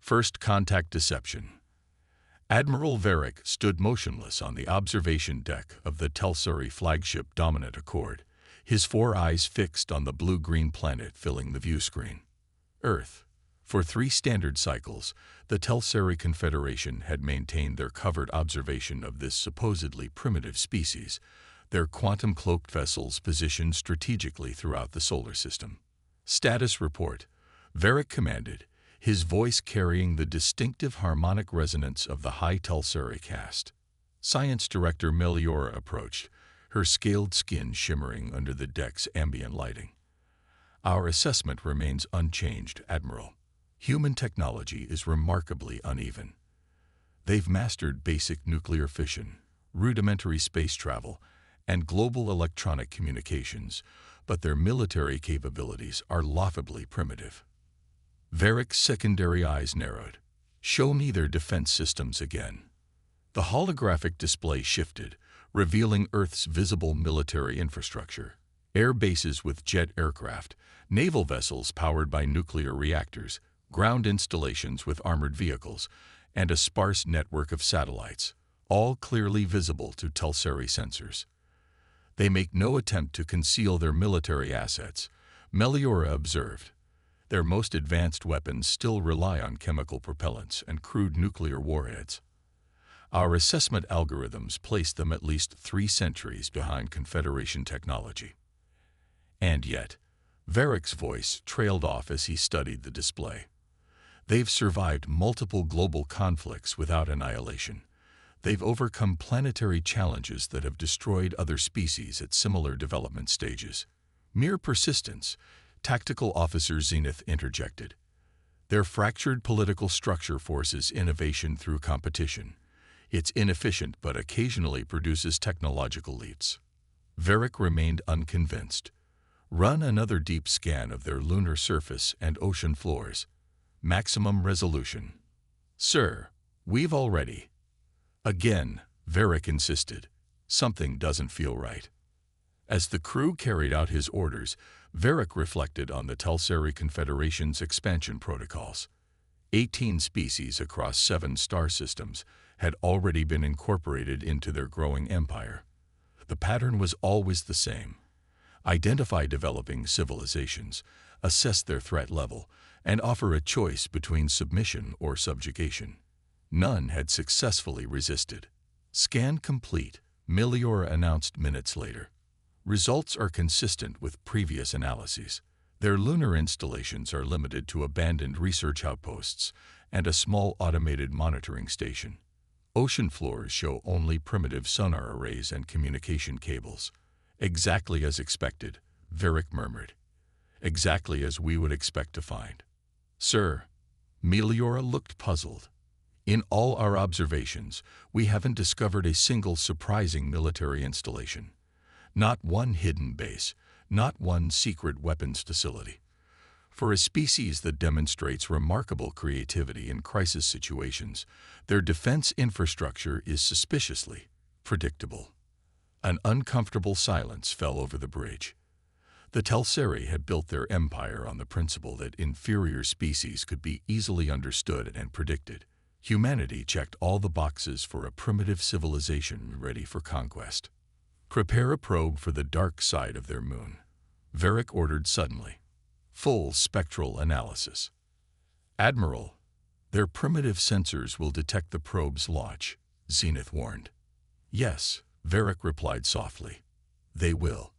First contact deception. Admiral Varric stood motionless on the observation deck of the Telsuri flagship Dominant Accord, his four eyes fixed on the blue-green planet filling the view screen. Earth. For 3 standard cycles, the Telsuri Confederation had maintained their covered observation of this supposedly primitive species, their quantum-cloaked vessels positioned strategically throughout the solar system. Status report. Varric commanded, his voice carrying the distinctive harmonic resonance of the high Telsuri caste. Science Director Meliora approached, her scaled skin shimmering under the deck's ambient lighting. Our assessment remains unchanged, Admiral. Human technology is remarkably uneven. They've mastered basic nuclear fission, rudimentary space travel, and global electronic communications, but their military capabilities are laughably primitive. Varric's secondary eyes narrowed. Show me their defense systems again. The holographic display shifted, revealing Earth's visible military infrastructure. Air bases with jet aircraft, naval vessels powered by nuclear reactors, ground installations with armored vehicles, and a sparse network of satellites, all clearly visible to Telsuri sensors. They make no attempt to conceal their military assets, Meliora observed. Their most advanced weapons still rely on chemical propellants and crude nuclear warheads. Our assessment algorithms place them at least 3 centuries behind Confederation technology. And yet, Varric's voice trailed off as he studied the display. They've survived multiple global conflicts without annihilation. They've overcome planetary challenges that have destroyed other species at similar development stages. Mere persistence, Tactical Officer Zenith interjected. Their fractured political structure forces innovation through competition. It's inefficient but occasionally produces technological leaps. Varric remained unconvinced. Run another deep scan of their lunar surface and ocean floors. Maximum resolution. Sir, we've already. Again, Varric insisted. Something doesn't feel right. As the crew carried out his orders, Varric reflected on the Telsuri Confederation's expansion protocols. 18 species across 7 star systems had already been incorporated into their growing empire. The pattern was always the same. Identify developing civilizations, assess their threat level, and offer a choice between submission or subjugation. None had successfully resisted. Scan complete, Meliora announced minutes later. Results are consistent with previous analyses. Their lunar installations are limited to abandoned research outposts and a small automated monitoring station. Ocean floors show only primitive sonar arrays and communication cables. Exactly as expected, Varric murmured. Exactly as we would expect to find. Sir, Meliora looked puzzled. In all our observations, we haven't discovered a single surprising military installation. Not one hidden base, not one secret weapons facility. For a species that demonstrates remarkable creativity in crisis situations, their defense infrastructure is suspiciously predictable. An uncomfortable silence fell over the bridge. The Telsuri had built their empire on the principle that inferior species could be easily understood and predicted. Humanity checked all the boxes for a primitive civilization ready for conquest. Prepare a probe for the dark side of their moon, Varric ordered suddenly. Full spectral analysis. Admiral, their primitive sensors will detect the probe's launch, Zenith warned. Yes, Varric replied softly. They will.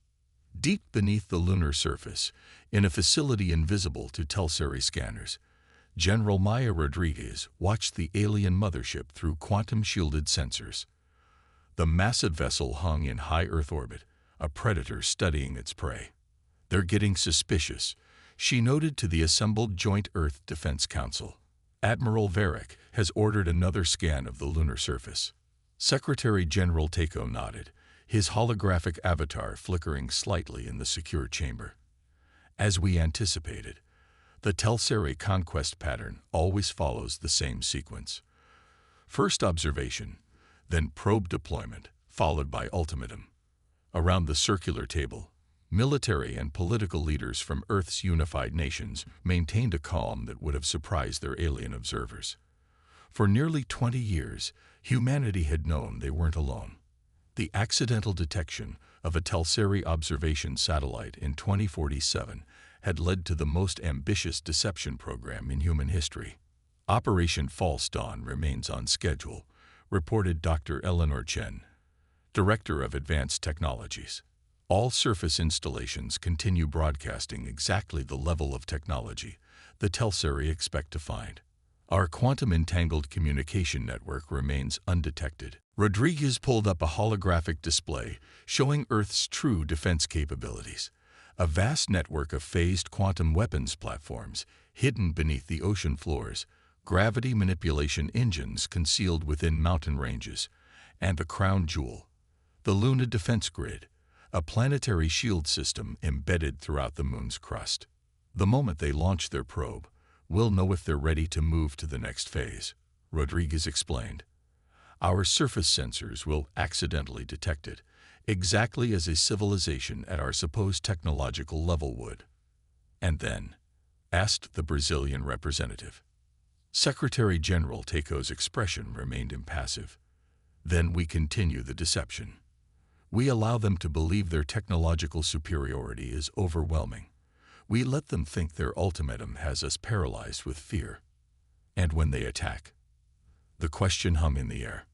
Deep beneath the lunar surface, in a facility invisible to Telsuri scanners, General Maya Rodriguez watched the alien mothership through quantum-shielded sensors. The massive vessel hung in high Earth orbit, a predator studying its prey. They're getting suspicious, she noted to the assembled Joint Earth Defense Council. Admiral Varric has ordered another scan of the lunar surface. Secretary General Takeo nodded, his holographic avatar flickering slightly in the secure chamber. As we anticipated, the Telsuri conquest pattern always follows the same sequence. First observation, then probe deployment, followed by ultimatum. Around the circular table, Military and political leaders from Earth's unified nations maintained a calm that would have surprised their alien observers. For nearly 20 years, humanity had known they weren't alone. The accidental detection of a Telseri observation satellite in 2047 had led to the most ambitious deception program in human history. Operation False Dawn remains on schedule, reported Dr. Eleanor Chen, Director of Advanced Technologies. All surface installations continue broadcasting exactly the level of technology the Telseri expect to find. Our quantum-entangled communication network remains undetected. Rodriguez pulled up a holographic display showing Earth's true defense capabilities. A vast network of phased quantum weapons platforms hidden beneath the ocean floors, gravity manipulation engines concealed within mountain ranges, and the crown jewel, the Luna Defense Grid, a planetary shield system embedded throughout the moon's crust. The moment they launch their probe, we'll know if they're ready to move to the next phase, Rodriguez explained. Our surface sensors will accidentally detect it, exactly as a civilization at our supposed technological level would. And then, asked the Brazilian representative. Secretary General Teiko's expression remained impassive. Then we continue the deception. We allow them to believe their technological superiority is overwhelming. We let them think their ultimatum has us paralyzed with fear. And when they attack, the question hung in the air.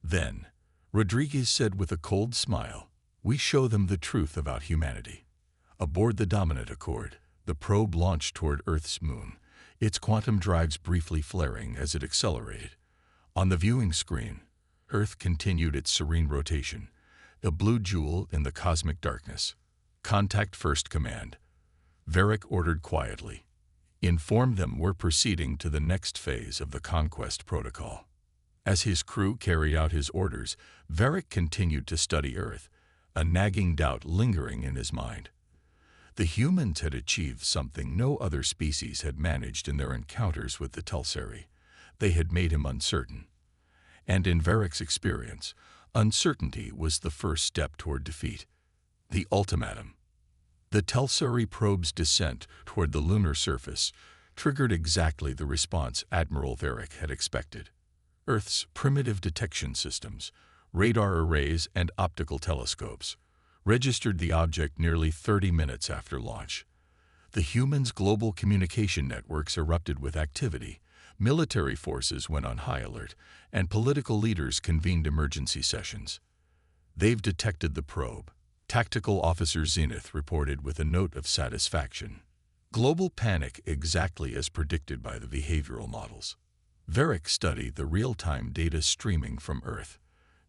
Then, Rodriguez said with a cold smile, we show them the truth about humanity. Aboard the Dominant Accord, the probe launched toward Earth's moon, its quantum drives briefly flaring as it accelerated. On the viewing screen, Earth continued its serene rotation, a blue jewel in the cosmic darkness. Contact First Command, Varric ordered quietly. Inform them we're proceeding to the next phase of the conquest protocol. As his crew carried out his orders, Varric continued to study Earth, a nagging doubt lingering in his mind. The humans had achieved something no other species had managed in their encounters with the Telseri. They had made him uncertain. And in Varric's experience, uncertainty was the first step toward defeat. The ultimatum. The Telseri probe's descent toward the lunar surface triggered exactly the response Admiral Varric had expected. Earth's primitive detection systems, radar arrays and optical telescopes, registered the object nearly 30 minutes after launch. The humans' global communication networks erupted with activity, military forces went on high alert, and political leaders convened emergency sessions. They've detected the probe, Tactical Officer Zenith reported with a note of satisfaction. Global panic exactly as predicted by the behavioral models. Varric studied the real-time data streaming from Earth.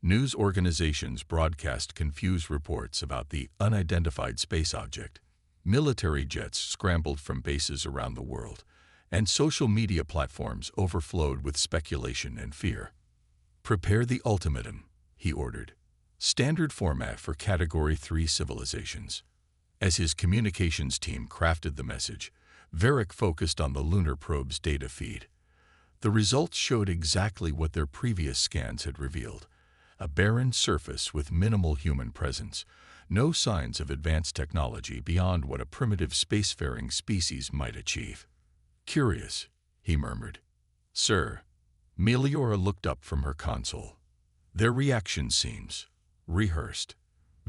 News organizations broadcast confused reports about the unidentified space object. Military jets scrambled from bases around the world, and social media platforms overflowed with speculation and fear. Prepare the ultimatum, he ordered. Standard format for Category 3 civilizations. As his communications team crafted the message, Varric focused on the lunar probe's data feed. The results showed exactly what their previous scans had revealed. A barren surface with minimal human presence, no signs of advanced technology beyond what a primitive spacefaring species might achieve. Curious, he murmured. Sir, Meliora looked up from her console. Their reaction seems rehearsed.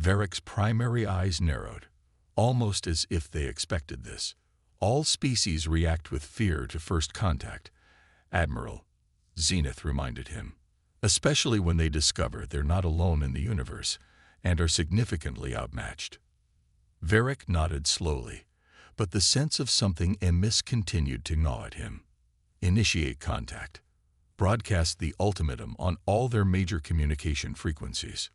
Varric's primary eyes narrowed, almost as if they expected this. All species react with fear to first contact, Admiral, Zenith reminded him, especially when they discover they're not alone in the universe and are significantly outmatched. Varric nodded slowly, but the sense of something amiss continued to gnaw at him. Initiate contact. Broadcast the ultimatum on all their major communication frequencies.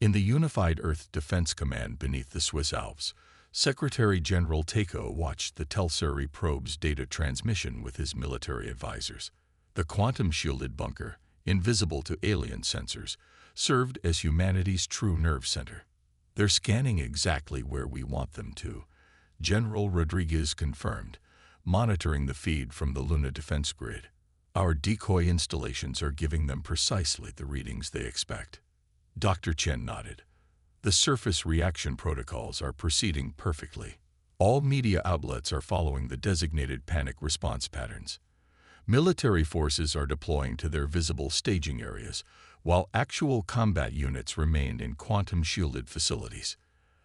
In the Unified Earth Defense Command beneath the Swiss Alps, Secretary General Teiko watched the Telseri probe's data transmission with his military advisors. The quantum-shielded bunker, invisible to alien sensors, served as humanity's true nerve center. They're scanning exactly where we want them to, General Rodriguez confirmed, monitoring the feed from the Luna Defense Grid. Our decoy installations are giving them precisely the readings they expect. Dr. Chen nodded. The surface reaction protocols are proceeding perfectly. All media outlets are following the designated panic response patterns. Military forces are deploying to their visible staging areas, while actual combat units remained in quantum-shielded facilities.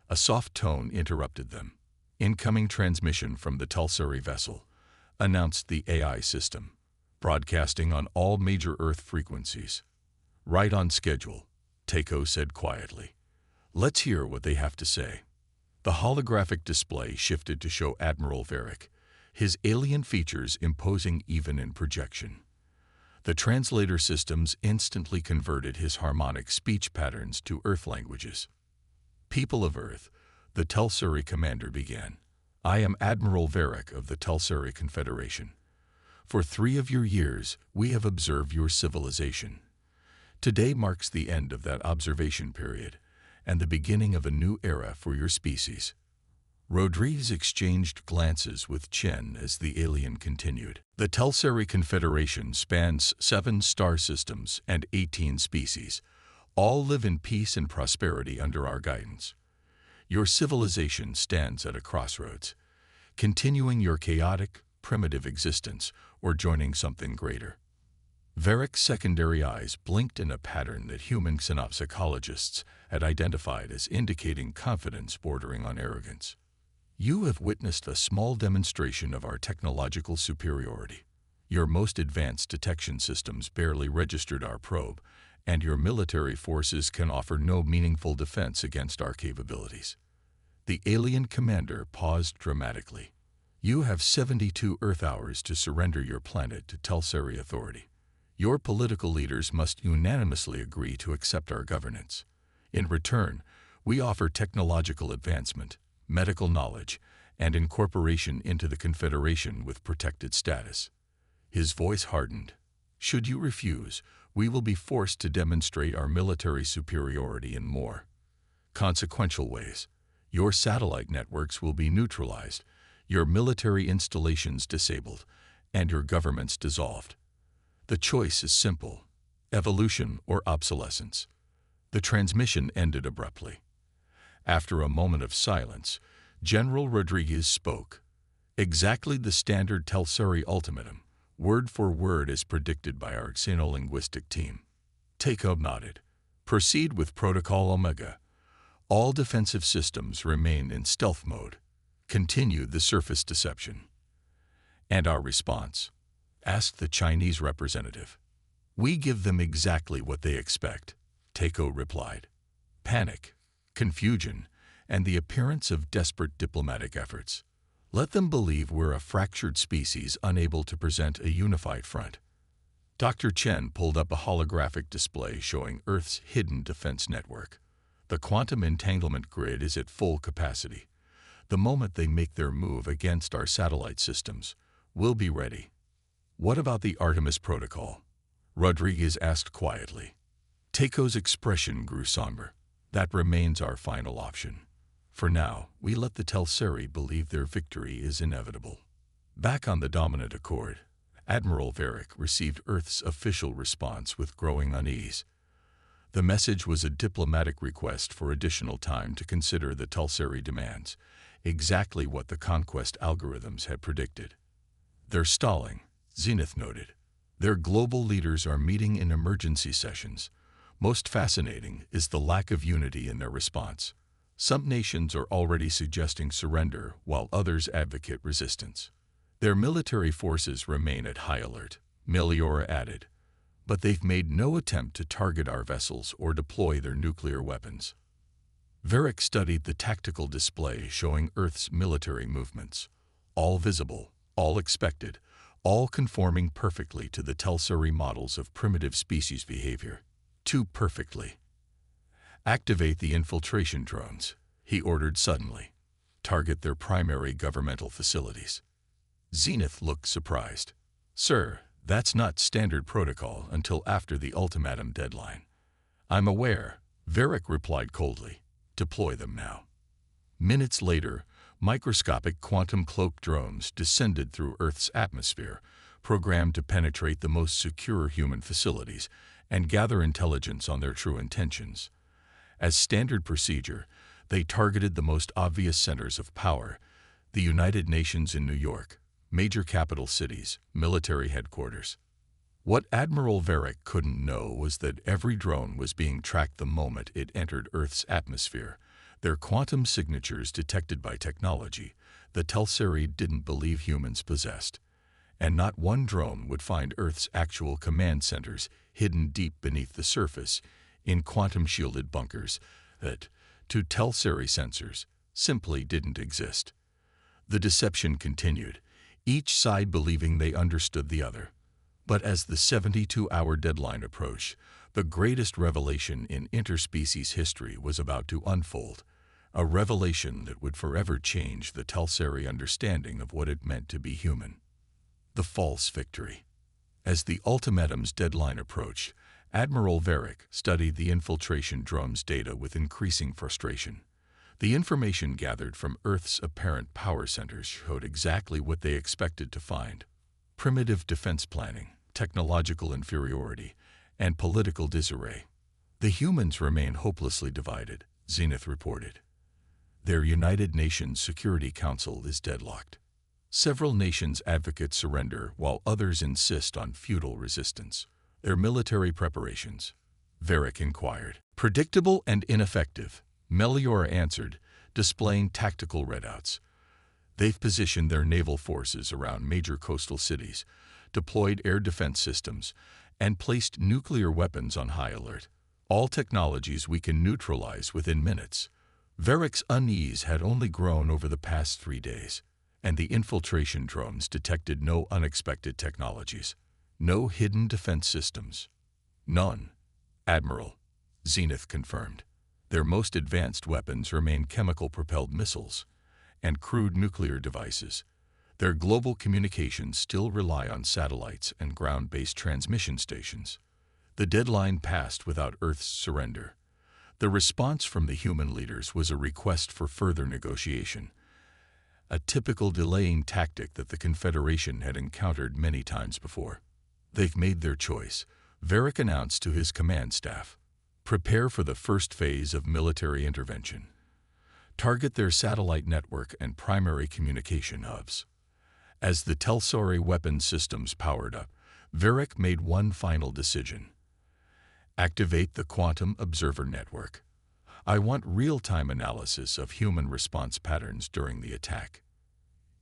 A soft tone interrupted them. "Incoming transmission from the Telsuri vessel," announced the AI system, broadcasting on all major Earth frequencies. "Right on schedule," Takeo said quietly. "Let's hear what they have to say." The holographic display shifted to show Admiral Varric, his alien features imposing even in projection. The translator systems instantly converted his harmonic speech patterns to Earth languages. "People of Earth," the Telsuri commander began, "I am Admiral Varric of the Telsuri Confederation. For 3 of your years, we have observed your civilization. Today marks the end of that observation period and the beginning of a new era for your species." Rodriguez exchanged glances with Chen as the alien continued. "The Telsuri Confederation spans 7 star systems and 18 species. All live in peace and prosperity under our guidance. Your civilization stands at a crossroads, continuing your chaotic, primitive existence or joining something greater." Varric's secondary eyes blinked in a pattern that human synopsychologists had identified as indicating confidence bordering on arrogance. "You have witnessed a small demonstration of our technological superiority. Your most advanced detection systems barely registered our probe, and your military forces can offer no meaningful defense against our capabilities." The alien commander paused dramatically. "You have 72 Earth hours to surrender your planet to Telsuri authority. Your political leaders must unanimously agree to accept our governance. In return, we offer technological advancement, medical knowledge, and incorporation into the Confederation with protected status." His voice hardened. "Should you refuse, we will be forced to demonstrate our military superiority in more consequential ways. Your satellite networks will be neutralized, your military installations disabled, and your governments dissolved. The choice is simple: evolution or obsolescence." The transmission ended abruptly. After a moment of silence, General Rodriguez spoke. "Exactly the standard Telsuri ultimatum, word for word as predicted by our xenolinguistic team." Takeo nodded. "Proceed with Protocol Omega. All defensive systems remain in stealth mode. Continue the surface deception." "And our response?" asked the Chinese representative. "We give them exactly what they expect," Takeo replied. "Panic, confusion, and the appearance of desperate diplomatic efforts. Let them believe we're a fractured species unable to present a unified front." Dr. Chen pulled up a holographic display showing Earth's hidden defense network. "The quantum entanglement grid is at full capacity. The moment they make their move against our satellite systems, we'll be ready." "What about the Artemis Protocol?" Rodriguez asked quietly. Takeo's expression grew somber. "That remains our final option. For now, we let the Telsuri believe their victory is inevitable." Back on the dominant accord, Admiral Varric received Earth's official response with growing unease. The message was a diplomatic request for additional time to consider the Telsuri demands, exactly what the conquest algorithms had predicted. "They're stalling," Zenith noted. "Their global leaders are meeting in emergency sessions. Most fascinating is the lack of unity in their response. Some nations are already suggesting surrender, while others advocate resistance. Their military forces remain at high alert," Meliora added, "but they've made no attempt to target our vessels or deploy their nuclear weapons." Varric studied the tactical display showing Earth's military movements. All visible, all expected, all conforming perfectly to the Telsuri models of primitive species behavior. Too perfectly. "Activate the infiltration drones," he ordered suddenly. "Target their primary governmental facilities." Zenith looked surprised. "Sir, that's not standard protocol until after the ultimatum deadline." "I'm aware," Varric replied coldly. "Deploy them now." Minutes later, microscopic quantum-cloaked drones descended through Earth's atmosphere, programmed to penetrate the most secure human facilities and gather intelligence on their true intentions. As standard procedure, they targeted the most obvious centers of power: the United Nations in New York, major capital cities, military headquarters. What Admiral Varick couldn't know was that every drone was being tracked the moment it entered Earth's atmosphere, their quantum signatures detected by technology the Telseri didn't believe humans possessed. And not one drone would find Earth's actual command centers hidden deep beneath the surface in quantum-shielded bunkers that, to Telseri sensors, simply didn't exist. The deception continued, each side believing they understood the other. But as the 72-hour deadline approached, the greatest revelation in interspecies history was about to unfold, a revelation that would forever change the Telseri understanding of what it meant to be human. The false victory. As the ultimatum's deadline approached, Admiral Varick studied the infiltration drone's data with increasing frustration. The information gathered from Earth's apparent power centers showed exactly what they expected to find: primitive defense planning, technological inferiority, and political disarray. The humans remain hopelessly divided, Zenith reported. Their United Nations Security Council is deadlocked. Several nations advocate surrender while others insist on futile resistance. Their military preparations, Varick inquired. Predictable and ineffective, Melior answered, displaying tactical readouts. They've positioned their naval forces around major coastal cities, deployed air defense systems, and placed nuclear weapons on high alert. All technologies we can neutralize within minutes. Varick's unease had only grown over the past 3 days, and the infiltration drones detected no unexpected technologies, no hidden defense systems. None, Admiral, Zenith confirmed. Their most advanced weapons remain chemical-propelled missiles and crude nuclear devices. Their global communications still rely on satellites and ground-based transmission stations. The deadline passed without Earth's surrender. The response from the human leaders was a request for further negotiation, a typical delaying tactic that the Confederation had encountered many times before. They've made their choice, Varick announced to his command staff. Prepare for the first phase of military intervention. Target their satellite network and primary communication hubs. As the Telseri weapon systems powered up, Varick made one final decision. Activate the Quantum Observer Network. I want real-time analysis of human response patterns during the attack.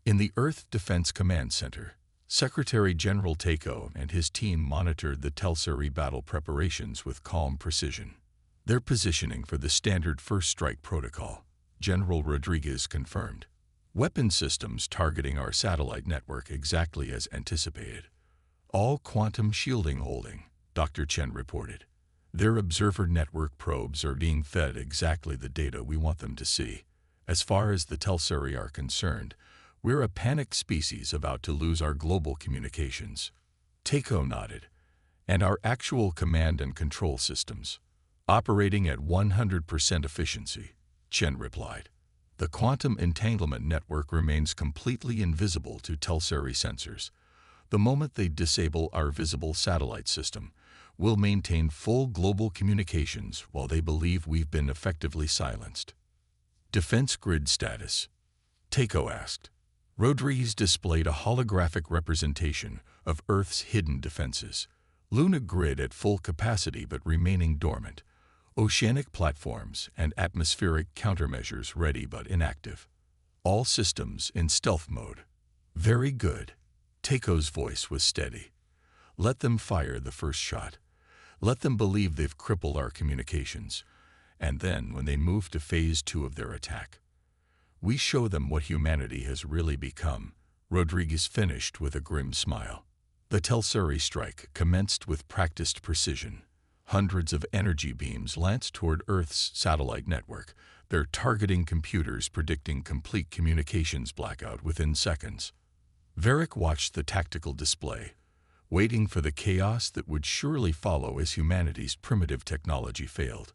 In the Earth Defense Command Center, Secretary General Takeo and his team monitored the Telseri battle preparations with calm precision. They're positioning for the standard first strike protocol, General Rodriguez confirmed. Weapon systems targeting our satellite network exactly as anticipated. All quantum shielding holding, Dr. Chen reported. Their observer network probes are being fed exactly the data we want them to see. As far as the Telseri are concerned, we're a panicked species about to lose our global communications. Takeo nodded. And our actual command and control systems, operating at 100% efficiency, Chen replied. The quantum entanglement network remains completely invisible to Telseri sensors. The moment they disable our visible satellite system, we'll maintain full global communications while they believe we've been effectively silenced. Defense grid status, Takeo asked. Rodriguez displayed a holographic representation of Earth's hidden defenses. Luna grid at full capacity but remaining dormant. Oceanic platforms and atmospheric countermeasures ready but inactive. All systems in stealth mode. Very good. Takeo's voice was steady. Let them fire the first shot. Let them believe they've crippled our communications. And then, when they move to phase 2 of their attack, we show them what humanity has really become, Rodriguez finished with a grim smile. The Telseri strike commenced with practiced precision. Hundreds of energy beams lanced toward Earth's satellite network, their targeting computers predicting complete communications blackout within seconds. Varick watched the tactical display, waiting for the chaos that would surely follow as humanity's primitive technology failed.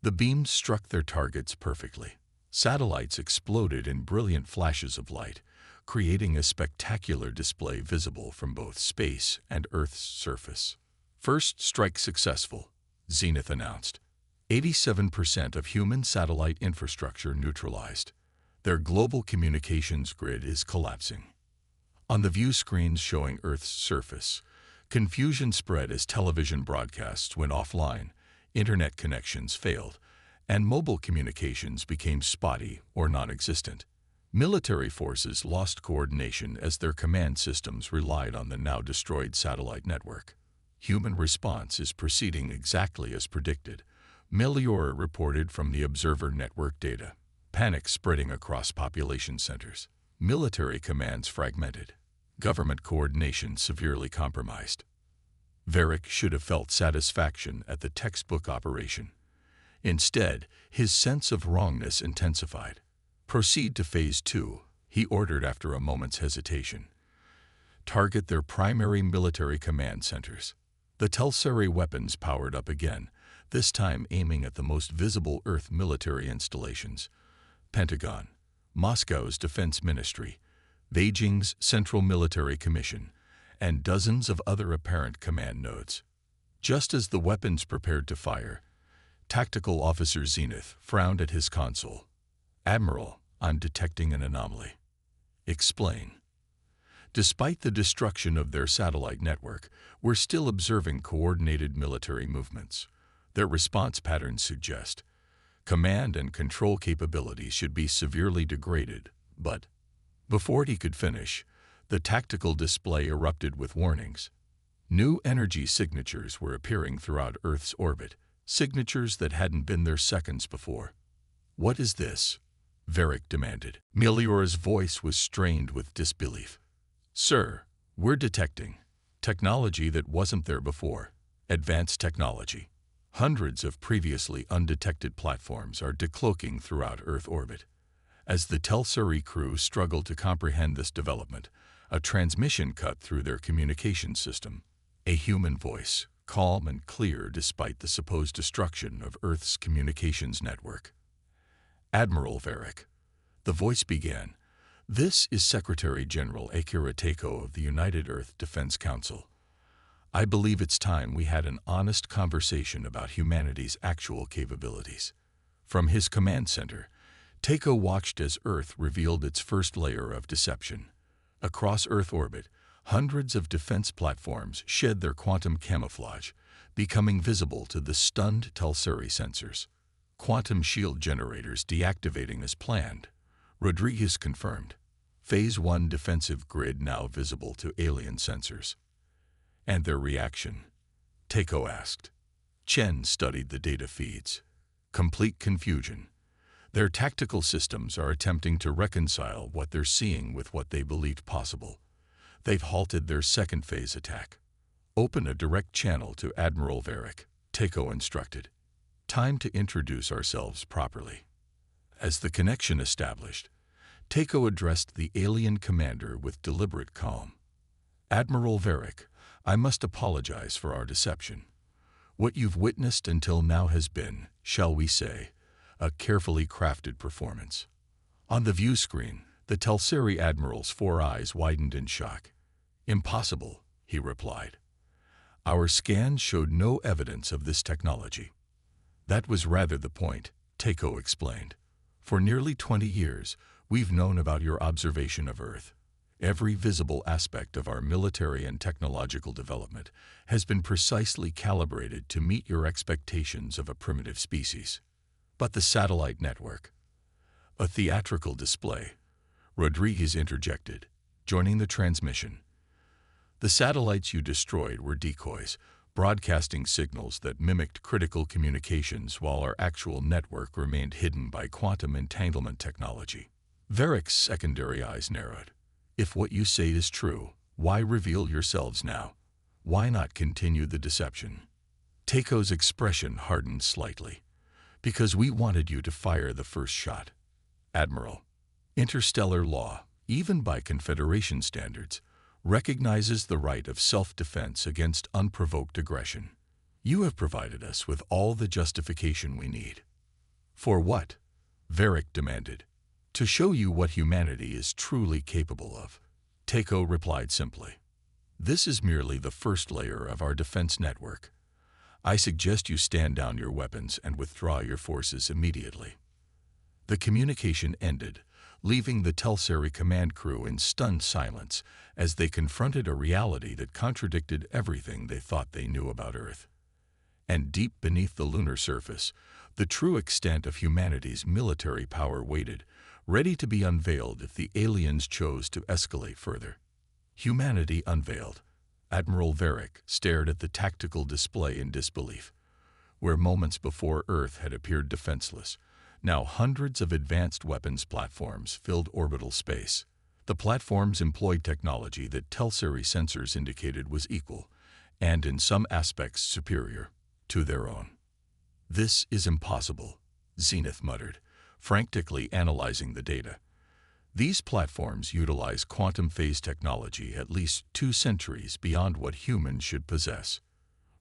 The beams struck their targets perfectly. Satellites exploded in brilliant flashes of light, creating a spectacular display visible from both space and Earth's surface. First strike successful, Zenith announced. 87% of human satellite infrastructure neutralized. Their global communications grid is collapsing. On the view screens showing Earth's surface, confusion spread as television broadcasts went offline, internet connections failed, and mobile communications became spotty or non-existent. Military forces lost coordination as their command systems relied on the now destroyed satellite network. Human response is proceeding exactly as predicted. Melior reported from the observer network data. Panic spreading across population centers. Military commands fragmented. Government coordination severely compromised. Varric should have felt satisfaction at the textbook operation. Instead, his sense of wrongness intensified. Proceed to Phase 2, he ordered after a moment's hesitation. Target their primary military command centers. The Telseri weapons powered up again, this time aiming at the most visible Earth military installations. Pentagon, Moscow's Defense Ministry, Beijing's Central Military Commission, and dozens of other apparent command nodes. Just as the weapons prepared to fire, Tactical Officer Zenith frowned at his console. "Admiral, I'm detecting an anomaly." "Explain." "Despite the destruction of their satellite network, we're still observing coordinated military movements. Their response patterns suggest command and control capabilities should be severely degraded, but..." Before he could finish, the tactical display erupted with warnings. New energy signatures were appearing throughout Earth's orbit, signatures that hadn't been there seconds before. "What is this?" Varric demanded. Melior's voice was strained with disbelief. "Sir, we're detecting technology that wasn't there before. Advanced technology. Hundreds of previously undetected platforms are decloaking throughout Earth orbit." As the Telseri crew struggled to comprehend this development, a transmission cut through their communication system. A human voice, calm and clear despite the supposed destruction of Earth's communications network. "Admiral Varric," the voice began, "this is Secretary General Akira Takeo of the United Earth Defense Council. I believe it's time we had an honest conversation about humanity's actual capabilities." From his command center, Takeo watched as Earth revealed its first layer of deception. Across Earth orbit, hundreds of defense platforms shed their quantum camouflage, becoming visible to the stunned Telseri sensors. Quantum shield generators deactivating as planned. Rodriguez confirmed. Phase 1 defensive grid now visible to alien sensors. "And their reaction?" Takeo asked. Chen studied the data feeds. Complete confusion. Their tactical systems are attempting to reconcile what they're seeing with what they believed possible. They've halted their second phase attack. "Open a direct channel to Admiral Varric," Takeo instructed. "Time to introduce ourselves properly." As the connection established, Takeo addressed the alien commander with deliberate calm. "Admiral Varric, I must apologize for our deception. What you've witnessed until now has been, shall we say, a carefully crafted performance." On the view screen, the Telseri Admiral's 4 eyes widened in shock. "Impossible," he replied. "Our scans showed no evidence of this technology." "That was rather the point," Takeo explained. "For nearly 20 years, we've known about your observation of Earth. Every visible aspect of our military and technological development has been precisely calibrated to meet your expectations of a primitive species. But the satellite network..." "A theatrical display," Rodriguez interjected, joining the transmission. "The satellites you destroyed were decoys, broadcasting signals that mimicked critical communications while our actual network remained hidden by quantum entanglement technology." Varric's secondary eyes narrowed. "If what you say is true, why reveal yourselves now? Why not continue the deception?" Takeo's expression hardened slightly. "Because we wanted you to fire the first shot. Admiral, interstellar law, even by Confederation standards, recognizes the right of self-defense against unprovoked aggression. You have provided us with all the justification we need." "For what?" Varric demanded. "To show you what humanity is truly capable of," Takeo replied simply. "This is merely the first layer of our defense network. I suggest you stand down your weapons and withdraw your forces immediately." The communication ended, leaving the Telseri command crew in stunned silence as they confronted a reality that contradicted everything they thought they knew about Earth. And deep beneath the lunar surface, the true extent of humanity's military power waited, ready to be unveiled if the aliens chose to escalate further. Humanity unveiled. Admiral Varric stared at the tactical display in disbelief. Where moments before Earth had appeared defenseless, now hundreds of advanced weapons platforms filled orbital space. The platforms employed technology that Telseri sensors indicated was equal, and in some aspects superior, to their own. "This is impossible," Zenith muttered, frantically analyzing the data. These platforms utilize quantum phase technology at least 2 centuries beyond what humans should possess.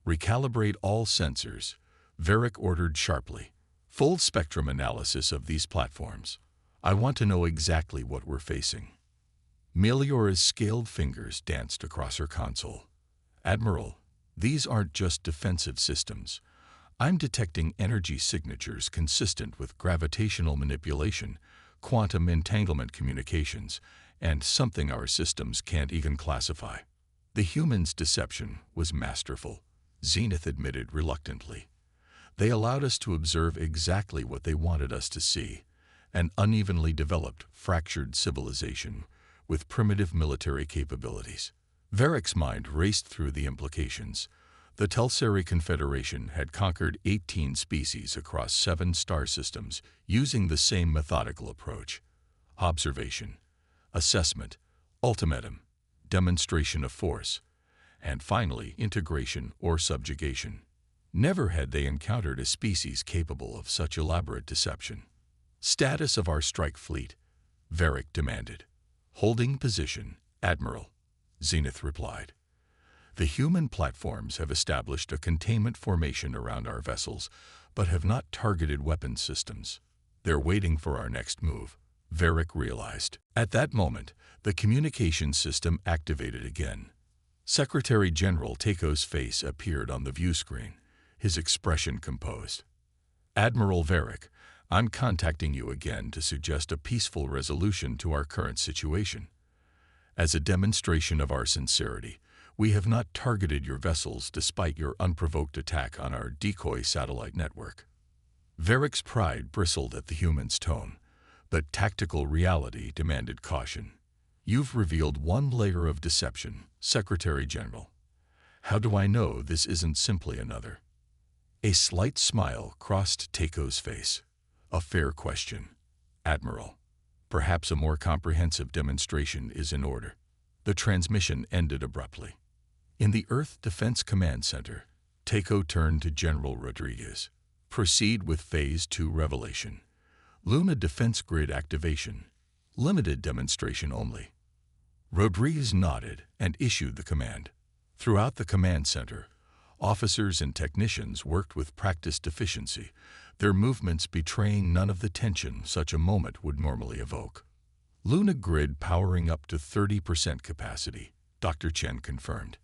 "Recalibrate all sensors," Varric ordered sharply. "Full spectrum analysis of these platforms. I want to know exactly what we're facing." Meliora's scaled fingers danced across her console. "Admiral, these aren't just defensive systems. I'm detecting energy signatures consistent with gravitational manipulation, quantum entanglement communications, and something our systems can't even classify." The humans' deception was masterful, Zenith admitted reluctantly. "They allowed us to observe exactly what they wanted us to see, an unevenly developed, fractured civilization with primitive military capabilities." Varric's mind raced through the implications. The Telseri Confederation had conquered 18 species across 7 star systems using the same methodical approach: observation, assessment, ultimatum, demonstration of force, and finally integration or subjugation. Never had they encountered a species capable of such elaborate deception. "Status of our strike fleet," Varric demanded. "Holding position, Admiral," Zenith replied. "The human platforms have established a containment formation around our vessels, but have not targeted weapons systems. They're waiting for our next move," Varric realized. At that moment, the communication system activated again. Secretary General Tako's face appeared on the view screen, his expression composed. "Admiral Varric, I'm contacting you again to suggest a peaceful resolution to our current situation. As a demonstration of our sincerity, we have not targeted your vessels despite your unprovoked attack on our decoy satellite network." Varric's pride bristled at the human's tone, but tactical reality demanded caution. "You've revealed one layer of deception, Secretary General. How do I know this isn't simply another?" A slight smile crossed Tako's face. "A fair question, Admiral. Perhaps a more comprehensive demonstration is in order." The transmission ended abruptly. In the Earth Defense Command Center, Tako turned to General Rodriguez. "Proceed with Phase 2 revelation. Luna Defense Grid activation. Limited demonstration only." Rodriguez nodded and issued the command. Throughout the command center, officers and technicians worked with practiced efficiency, their movements betraying none of the tension such a moment would normally evoke. "Luna Grid powering up to 30% capacity," Dr. Chen confirmed.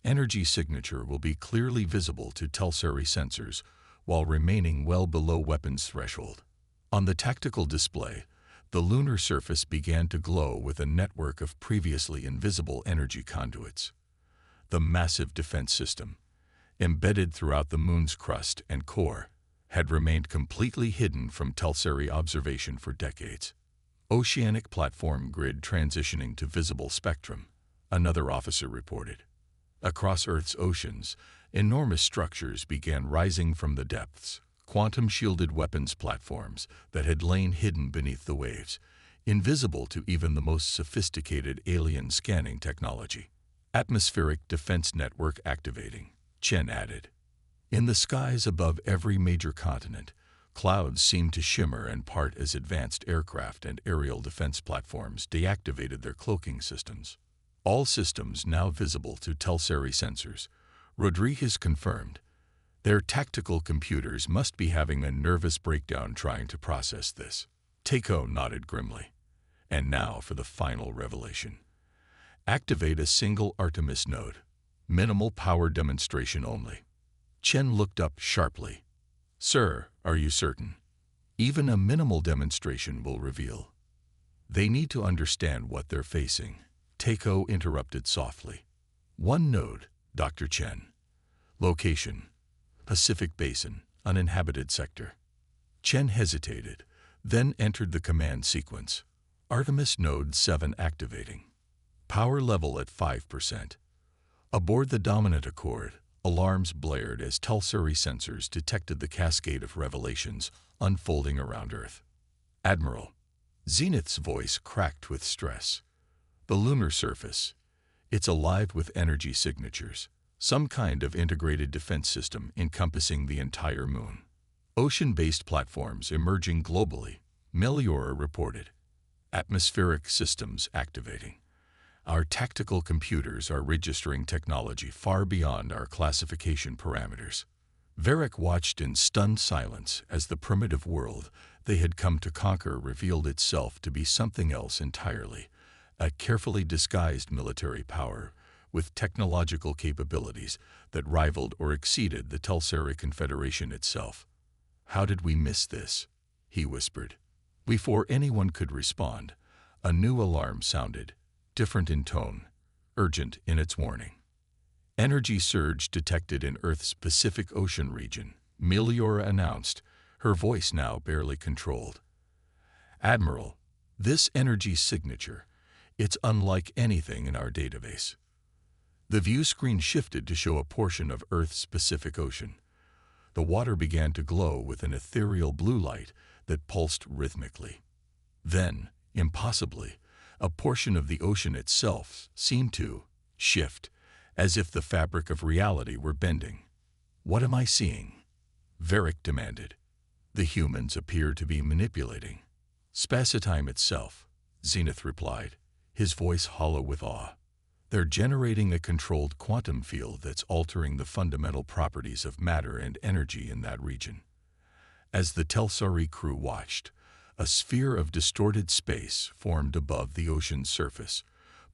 "Energy signature will be clearly visible to Telseri sensors while remaining well below weapons threshold." On the tactical display, the lunar surface began to glow with a network of previously invisible energy conduits. The massive defense system, embedded throughout the moon's crust and core, had remained completely hidden from Telseri observation for decades. "Oceanic platform grid transitioning to visible spectrum," another officer reported. Across Earth's oceans, enormous structures began rising from the depths, quantum-shielded weapons platforms that had lain hidden beneath the waves, invisible to even the most sophisticated alien scanning technology. "Atmospheric defense network activating," Chen added. In the skies above every major continent, clouds seemed to shimmer and part as advanced aircraft and aerial defense platforms deactivated their cloaking systems. "All systems now visible to Telseri sensors," Rodriguez confirmed. "Their tactical computers must be having a nervous breakdown trying to process this." Tako nodded grimly. "And now for the final revelation. Activate a single Artemis node. Minimal power demonstration only." Chen looked up sharply. Sir, are you certain? Even a minimal demonstration will reveal. They need to understand what they're facing. Takeo interrupted softly. One node, Dr. Chen. Location: Pacific Basin, uninhabited sector. Chen hesitated, then entered the command sequence. Artemis Node 7 activating. Power level at 5%. Aboard the dominant Accord, alarms blared as Tulsuri sensors detected the cascade of revelations unfolding around Earth. Admiral. Zenith's voice cracked with stress. The lunar surface. It's alive with energy signatures. Some kind of integrated defense system encompassing the entire moon. Ocean-based platforms emerging globally, Meliora reported. Atmospheric systems activating. Our tactical computers are registering technology far beyond our classification parameters. Varric watched in stunned silence as the primitive world they had come to conquer revealed itself to be something else entirely, a carefully disguised military power with technological capabilities that rivaled or exceeded the Tulsuri Confederation itself. How did we miss this? He whispered. Before anyone could respond, a new alarm sounded, different in tone, urgent in its warning. Energy surge detected in Earth's Pacific Ocean region, Meliora announced, her voice now barely controlled. Admiral, this energy signature, it's unlike anything in our database. The view screen shifted to show a portion of Earth's Pacific Ocean. The water began to glow with an ethereal blue light that pulsed rhythmically. Then, impossibly, a portion of the ocean itself seemed to shift, as if the fabric of reality were bending. What am I seeing? Varric demanded. The humans appear to be manipulating. Spacetime itself, Zenith replied, his voice hollow with awe. They're generating a controlled quantum field that's altering the fundamental properties of matter and energy in that region. As the Tulsuri crew watched, a sphere of distorted space formed above the ocean's surface,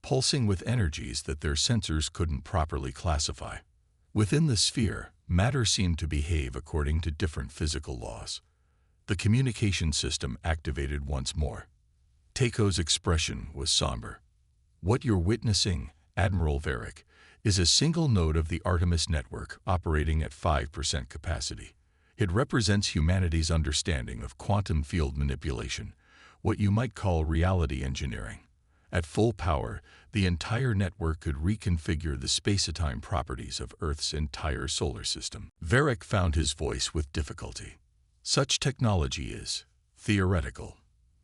pulsing with energies that their sensors couldn't properly classify. Within the sphere, matter seemed to behave according to different physical laws. The communication system activated once more. Takeo's expression was somber. What you're witnessing, Admiral Varric, is a single node of the Artemis network operating at 5% capacity. It represents humanity's understanding of quantum field manipulation, what you might call reality engineering. At full power, the entire network could reconfigure the space-time properties of Earth's entire solar system. Varric found his voice with difficulty. Such technology is theoretical.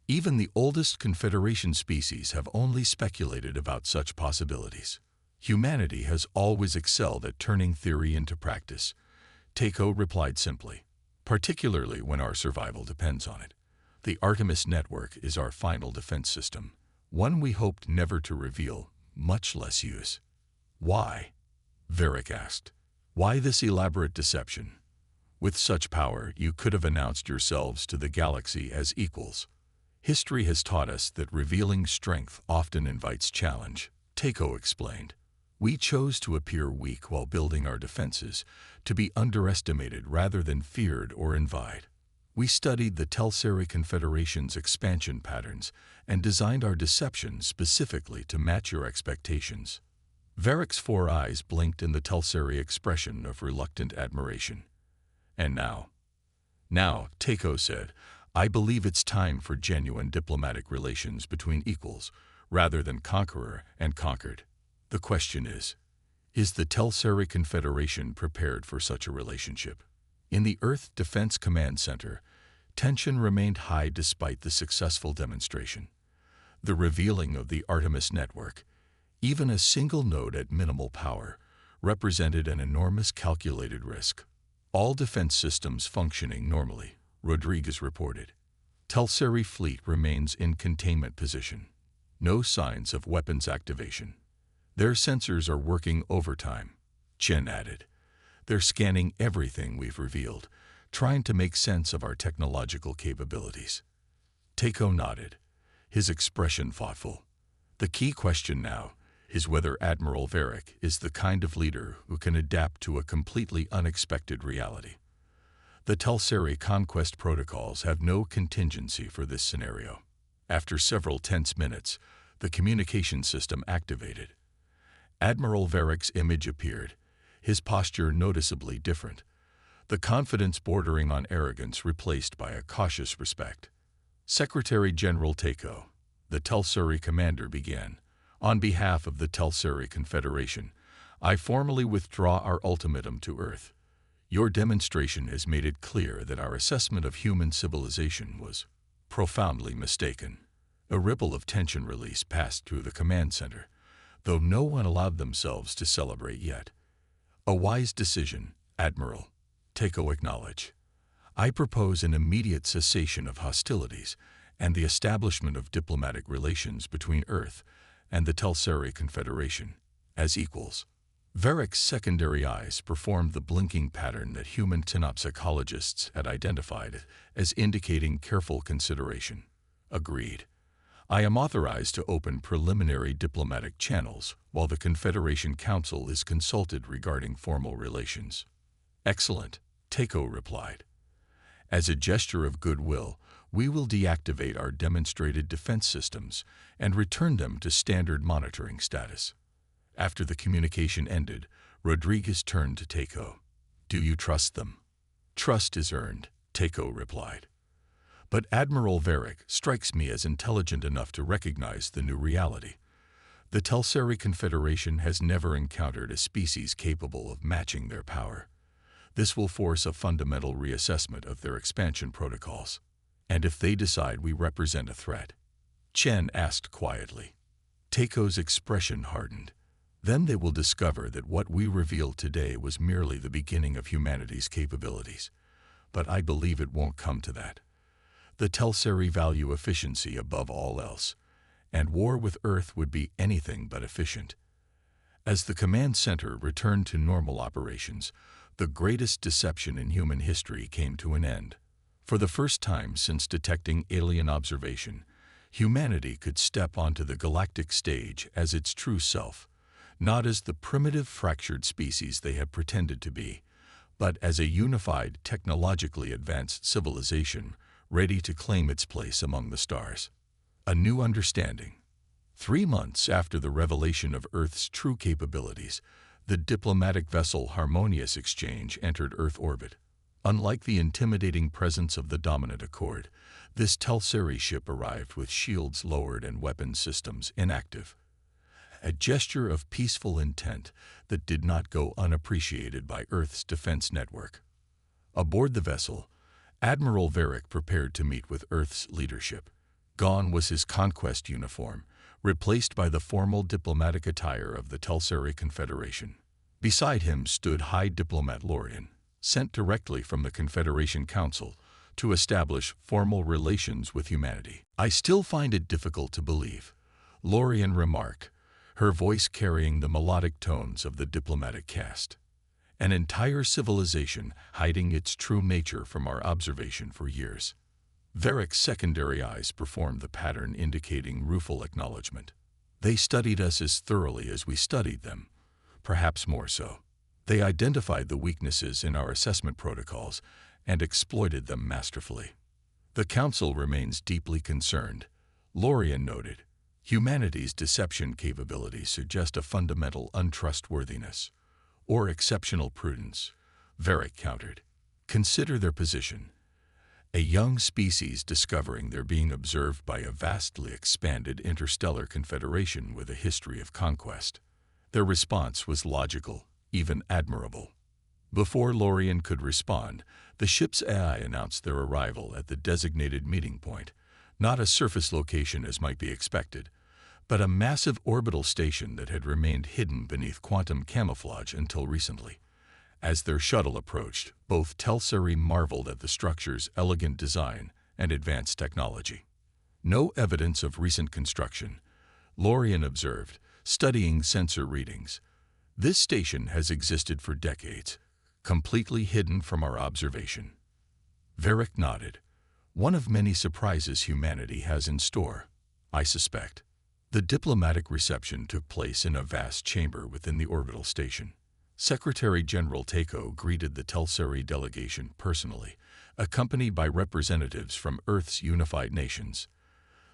Even the oldest Confederation species have only speculated about such possibilities. Humanity has always excelled at turning theory into practice. Takeo replied simply, particularly when our survival depends on it. The Artemis network is our final defense system, one we hoped never to reveal, much less use. Why? Varric asked. Why this elaborate deception? With such power, you could have announced yourselves to the galaxy as equals. History has taught us that revealing strength often invites challenge, Takeo explained. We chose to appear weak while building our defenses, to be underestimated rather than feared or envied. We studied the Tulsuri Confederation's expansion patterns and designed our deception specifically to match your expectations. Varric's 4 eyes blinked in the Tulsuri expression of reluctant admiration. And now, Takeo said, I believe it's time for genuine diplomatic relations between equals, rather than conqueror and conquered. The question is the Tulsuri Confederation prepared for such a relationship? In the Earth Defense Command Center, tension remained high despite the successful demonstration. The revealing of the Artemis network, even a single node at minimal power, represented an enormous calculated risk. All defense systems functioning normally, Rodriguez reported. Tulsuri fleet remains in containment position. No signs of weapons activation. Their sensors are working overtime, Chen added. They're scanning everything we've revealed, trying to make sense of our technological capabilities. Takeo nodded, his expression thoughtful. The key question now His weather Admiral Varric is the kind of leader who can adapt to a completely unexpected reality. The Telseri conquest protocols have no contingency for this scenario. After several tense minutes, the communication system activated. Admiral Varric's image appeared, his posture noticeably different, the confidence bordering on arrogance replaced by a cautious respect. Secretary General Takeo, the Telseri commander, began. On behalf of the Telseri Confederation, I formally withdraw our ultimatum to Earth. Your demonstration has made it clear that our assessment of human civilization was profoundly mistaken. A ripple of tension release passed through the command center, though no one allowed themselves to celebrate yet. A wise decision, Admiral, Takeo acknowledged. I propose an immediate cessation of hostilities and the establishment of diplomatic relations between Earth and the Telseri Confederation as equals. Varric's secondary eyes performed the blinking pattern that human synopsychologists had identified as indicating careful consideration. Agreed. I am authorized to open preliminary diplomatic channels while the Confederation Council is consulted regarding formal relations. Excellent, Takeo replied. As a gesture of goodwill, we will deactivate our demonstrated defense systems and return them to standard monitoring status. After the communication ended, Rodriguez turned to Takeo. Do you trust them? Trust is earned, Takeo replied. But Admiral Varric strikes me as intelligent enough to recognize the new reality. The Telseri Confederation has never encountered a species capable of matching their power. This will force a fundamental reassessment of their expansion protocols. And if they decide we represent a threat? Chen asked quietly. Takeo's expression hardened. Then they will discover that what we revealed today was merely the beginning of humanity's capabilities. But I believe it won't come to that. The Telseri value efficiency above all else, and war with Earth would be anything but efficient. As the command center returned to normal operations, the greatest deception in human history came to an end. For the first time since detecting alien observation, humanity could step onto the galactic stage as its true self, not as the primitive fractured species they have pretended to be, but as a unified, technologically advanced civilization ready to claim its place among the stars. A new understanding. 3 months after the revelation of Earth's true capabilities, the diplomatic vessel Harmonious Exchange entered Earth orbit. Unlike the intimidating presence of the dominant Accord, this Telseri ship arrived with shields lowered and weapon systems inactive. A gesture of peaceful intent that did not go unappreciated by Earth's defense network. Aboard the vessel, Admiral Varric prepared to meet with Earth's leadership. Gone was his conquest uniform, replaced by the formal diplomatic attire of the Telseri Confederation. Beside him stood High Diplomat Lorian, sent directly from the Confederation Council to establish formal relations with humanity. I still find it difficult to believe, Lorian remarked, her voice carrying the melodic tones of the diplomatic caste. An entire civilization hiding its true nature from our observation for years. Varric's secondary eyes performed the pattern indicating rueful acknowledgement. They studied us as thoroughly as we studied them, perhaps more so. They identified the weaknesses in our assessment protocols and exploited them masterfully. The Council remains deeply concerned, Lorian noted. Humanity's deception capabilities suggest a fundamental untrustworthiness, or exceptional prudence, Varric countered. Consider their position. A young species discovering they're being observed by a vastly expanded interstellar confederation with a history of conquest. Their response was logical, even admirable. Before Lorian could respond, the ship's AI announced their arrival at the designated meeting point, not a surface location as might be expected, but a massive orbital station that had remained hidden beneath quantum camouflage until recently. As their shuttle approached, both Telseri marveled at the structure's elegant design and advanced technology. No evidence of recent construction, Lorian observed, studying sensor readings. This station has existed for decades, completely hidden from our observation. Varric nodded. One of many surprises humanity has in store, I suspect. The diplomatic reception took place in a vast chamber within the orbital station. Secretary General Takeo greeted the Telseri delegation personally, accompanied by representatives from Earth's unified nations.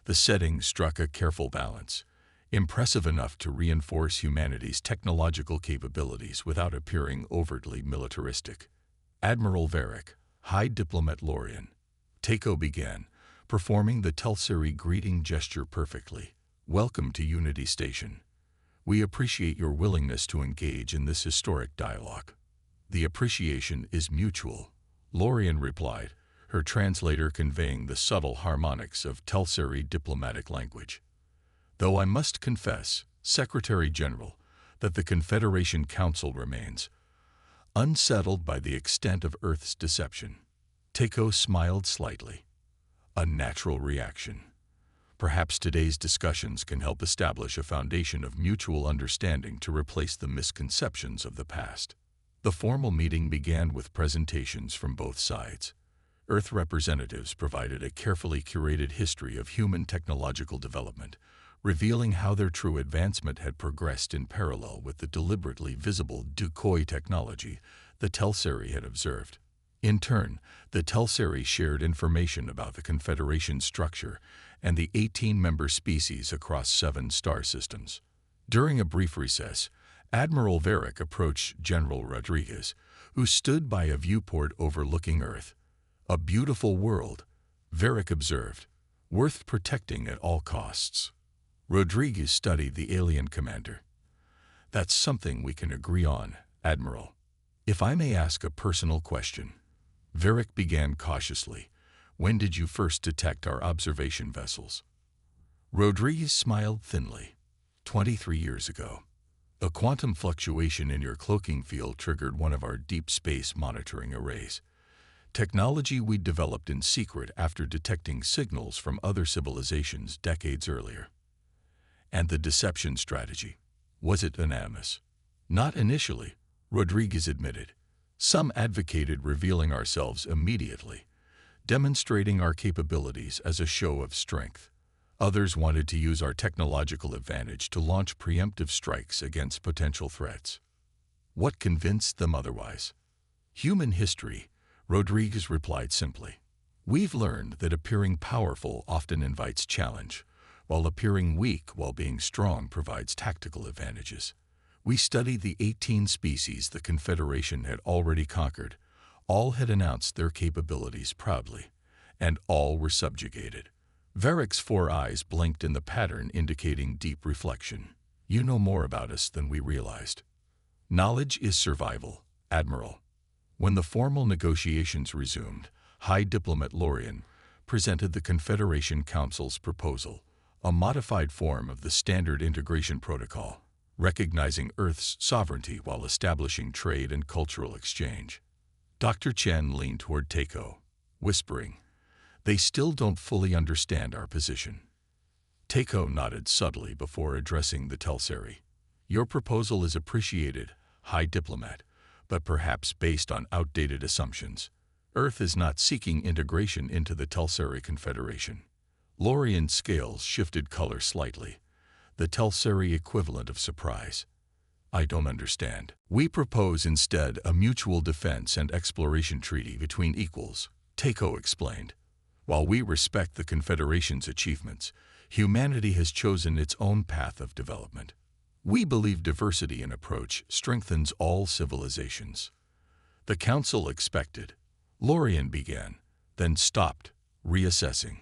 The setting struck a careful balance, impressive enough to reinforce humanity's technological capabilities without appearing overtly militaristic. Admiral Varric, High Diplomat Lorian. Takeo began, performing the Telseri greeting gesture perfectly. Welcome to Unity Station. We appreciate your willingness to engage in this historic dialogue. The appreciation is mutual, Lorian replied, her translator conveying the subtle harmonics of Telseri diplomatic language. Though I must confess, Secretary General, that the Confederation Council remains unsettled by the extent of Earth's deception. Takeo smiled slightly. A natural reaction. Perhaps today's discussions can help establish a foundation of mutual understanding to replace the misconceptions of the past. The formal meeting began with presentations from both sides. Earth representatives provided a carefully curated history of human technological development, revealing how their true advancement had progressed in parallel with the deliberately visible decoy technology the Telseri had observed. In turn, the Telseri shared information about the Confederation's structure and the 18-member species across 7 star systems. During a brief recess, Admiral Varric approached General Rodriguez, who stood by a viewport overlooking Earth. A beautiful world, Varric observed, worth protecting at all costs. Rodriguez studied the alien commander. That's something we can agree on, Admiral. If I may ask a personal question. Varric began cautiously. When did you first detect our observation vessels? Rodriguez smiled thinly. 23 years ago. A quantum fluctuation in your cloaking field triggered one of our deep space monitoring arrays. Technology we developed in secret after detecting signals from other civilizations decades earlier. And the deception strategy, was it anonymous? Not initially, Rodriguez admitted. Some advocated revealing ourselves immediately, demonstrating our capabilities as a show of strength. Others wanted to use our technological advantage to launch preemptive strikes against potential threats. What convinced them otherwise? Human history, Rodriguez replied simply. We've learned that appearing powerful often invites challenge, while appearing weak while being strong provides tactical advantages. We studied the 18 species the Confederation had already conquered. All had announced their capabilities proudly, and all were subjugated. Varric's 4 eyes blinked in the pattern indicating deep reflection. You know more about us than we realized. Knowledge is survival, Admiral. When the formal negotiations resumed, High Diplomat Lorian presented the Confederation Council's proposal, a modified form of the Standard Integration Protocol, recognizing Earth's sovereignty while establishing trade and cultural exchange. Dr. Chen leaned toward Takeo, whispering, "They still don't fully understand our position." Takeo nodded subtly before addressing the Telseri. Your proposal is appreciated, High Diplomat, but perhaps based on outdated assumptions. Earth is not seeking integration into the Telseri Confederation. Lorian's scales shifted color slightly, the Telseri equivalent of surprise. I don't understand. We propose instead a mutual defense and exploration treaty between equals, Takeo explained. While we respect the Confederation's achievements, humanity has chosen its own path of development. We believe diversity in approach strengthens all civilizations. The Council expected. Lorian began, then stopped, reassessing.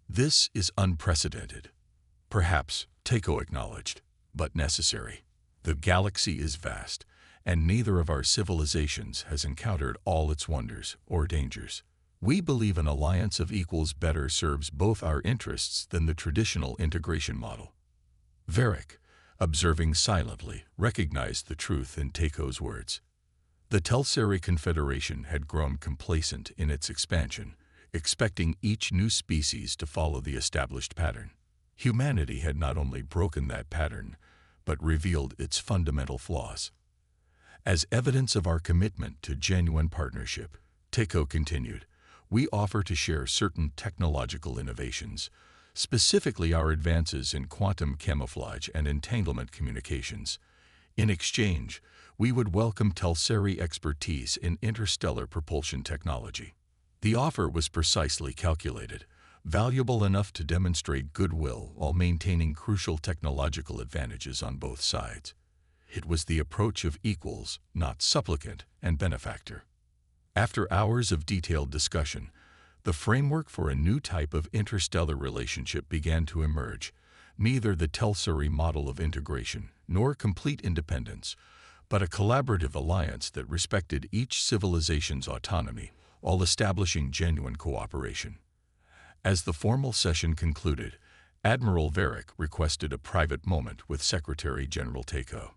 This is unprecedented. Perhaps, Takeo acknowledged, but necessary. The galaxy is vast, and neither of our civilizations has encountered all its wonders or dangers. We believe an alliance of equals better serves both our interests than the traditional integration model. Varric, observing silently, recognized the truth in Takeo's words. The Telseri Confederation had grown complacent in its expansion, expecting each new species to follow the established pattern. Humanity had not only broken that pattern, but revealed its fundamental flaws. As evidence of our commitment to genuine partnership, Takeo continued, we offer to share certain technological innovations, specifically our advances in quantum camouflage and entanglement communications. In exchange, we would welcome Telseri expertise in interstellar propulsion technology. The offer was precisely calculated, valuable enough to demonstrate goodwill while maintaining crucial technological advantages on both sides. It was the approach of equals, not supplicant and benefactor. After hours of detailed discussion, the framework for a new type of interstellar relationship began to emerge, neither the Telseri model of integration nor complete independence, but a collaborative alliance that respected each civilization's autonomy while establishing genuine cooperation. As the formal session concluded, Admiral Varric requested a private moment with Secretary General Takeo.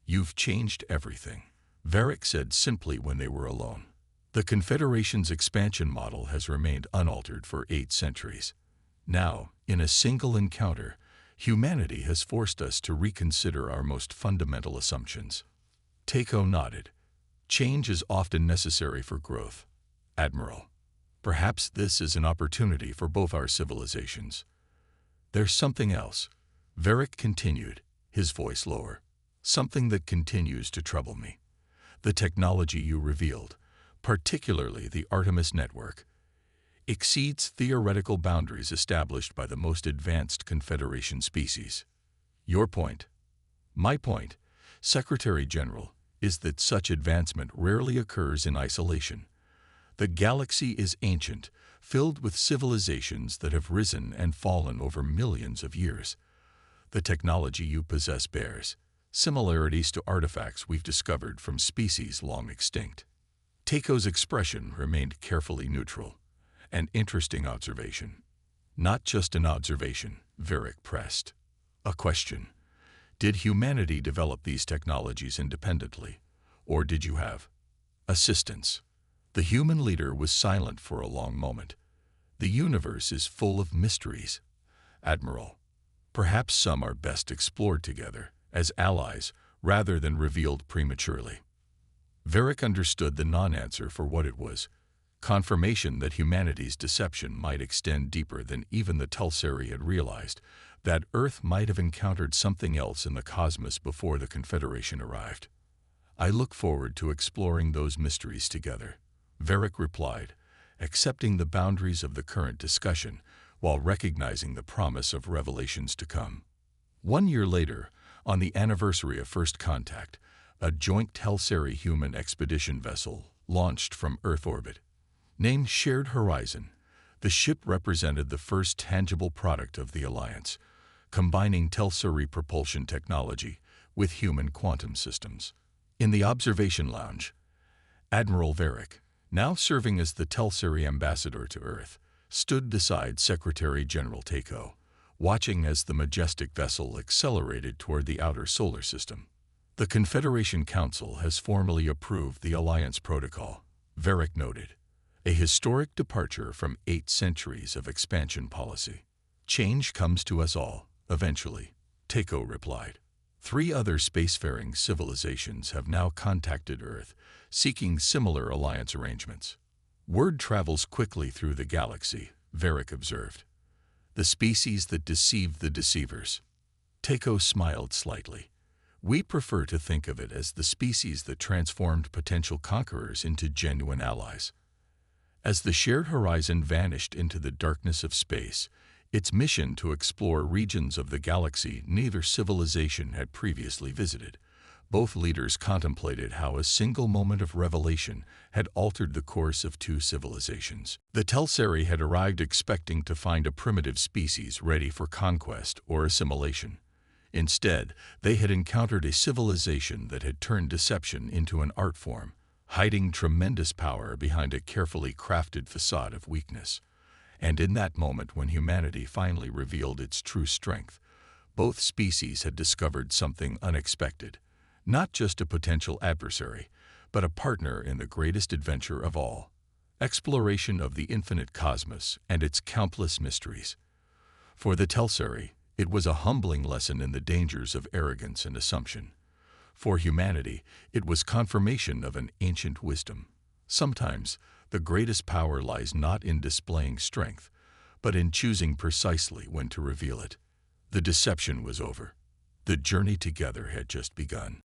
"You've changed everything," Varric said simply when they were alone. "The Confederation's expansion model has remained unaltered for 8 centuries. Now, in a single encounter, humanity has forced us to reconsider our most fundamental assumptions." Takeo nodded. "Change is often necessary for growth, Admiral. Perhaps this is an opportunity for both our civilizations." "There's something else," Varric continued, his voice lower. "Something that continues to trouble me. The technology you revealed, particularly the Artemis network, exceeds theoretical boundaries established by the most advanced Confederation species. Your point, my point, Secretary General, is that such advancement rarely occurs in isolation. The galaxy is ancient, filled with civilizations that have risen and fallen over millions of years. The technology you possess bears similarities to artifacts we've discovered from species long extinct." Takeo's expression remained carefully neutral. "An interesting observation." "Not just an observation," Varric pressed. "A question. Did humanity develop these technologies independently, or did you have assistance?" The human leader was silent for a long moment. "The universe is full of mysteries, Admiral. Perhaps some are best explored together, as allies, rather than revealed prematurely." Varric understood the non-answer for what it was: confirmation that humanity's deception might extend deeper than even the Telseri had realized, that Earth might have encountered something else in the cosmos before the Confederation arrived. "I look forward to exploring those mysteries together," Varric replied, accepting the boundaries of the current discussion while recognizing the promise of revelations to come. 1 year later, on the anniversary of first contact, a joint Telseri human expedition vessel launched from Earth orbit. Named Shared Horizon, the ship represented the first tangible product of the Alliance, combining Telseri propulsion technology with human quantum systems. In the observation lounge, Admiral Varric, now serving as the Telseri ambassador to Earth, stood beside Secretary General Takeo, watching as the majestic vessel accelerated toward the outer solar system. "The Confederation Council has formally approved the Alliance Protocol," Varric noted. "A historic departure from 8 centuries of expansion policy. Change comes to us all, eventually," Takeo replied. 3 other spacefaring civilizations have now contacted Earth, seeking similar alliance arrangements. "Word travels quickly through the galaxy," Varric observed. "The species that deceive the deceivers." Takeo smiled slightly. "We prefer to think of it as the species that transformed potential conquerors into genuine allies." As the Shared Horizon vanished into the darkness of space, its mission to explore regions of the galaxy neither civilization had previously visited, both leaders contemplated how a single moment of revelation had altered the course of 2 civilizations. The Telseri had arrived expecting to find a primitive species ready for conquest or assimilation. Instead, they had encountered a civilization that had turned deception into an art form, hiding tremendous power behind a carefully crafted facade of weakness. And in that moment when humanity finally revealed its true strength, both species had discovered something unexpected. Not just a potential adversary, but a partner in the greatest adventure of all: exploration of the infinite cosmos and its countless mysteries. For the Telseri, it was a humbling lesson in the dangers of arrogance and assumption. For humanity, it was confirmation of an ancient wisdom. Sometimes, the greatest power lies not in displaying strength, but in choosing precisely when to reveal it. The deception was over. The journey together had just begun.